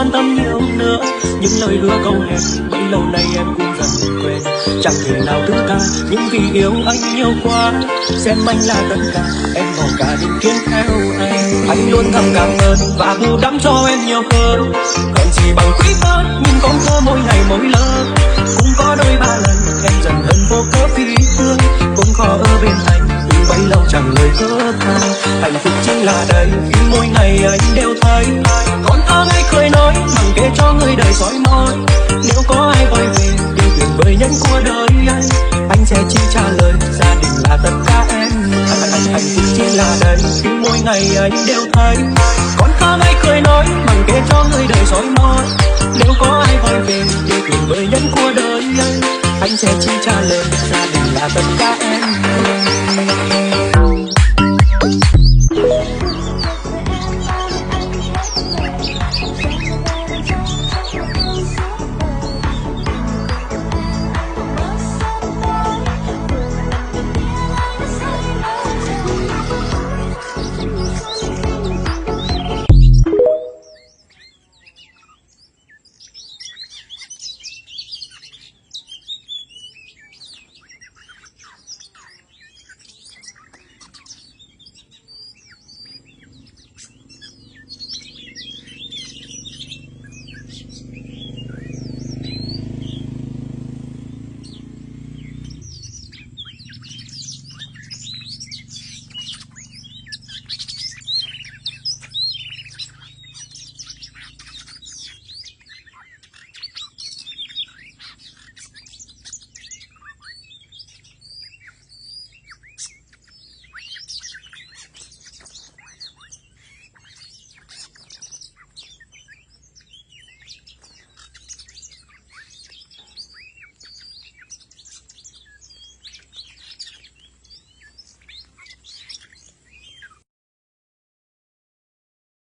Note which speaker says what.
Speaker 1: quan tâm nhiều nữa. Những lời hứa câu hẹn bấy lâu nay em cũng dần quên. Chẳng thể nào thứ tha, nhưng vì yêu anh nhiều quá, xem anh là tất cả, em bỏ cả định kiến theo anh. Anh luôn thầm cảm ơn và bù đắp cho em nhiều hơn. Còn gì bằng quý phơ, nhưng con thơ mỗi ngày mỗi lơ. Cũng có đôi ba lần em dần hơn vô cớ vì thương. Cũng khó ở bên anh vì bấy lâu chẳng lời thơ tha. Hạnh phúc chính là đây khi mỗi ngày anh đều thấy. Còn thơ hay cười nói bằng kể cho người đời soi mói. Nếu có ai gọi về điều tuyệt vời nhất của đời anh sẽ chỉ trả lời gia đình là tất cả em. Hạnh phúc chính là đây khi mỗi ngày anh đều thấy. Còn thơ hay cười nói bằng kể cho người đời soi mói. Nếu có ai gọi về điều tuyệt vời nhất của đời anh sẽ chỉ trả lời gia đình là tất cả em.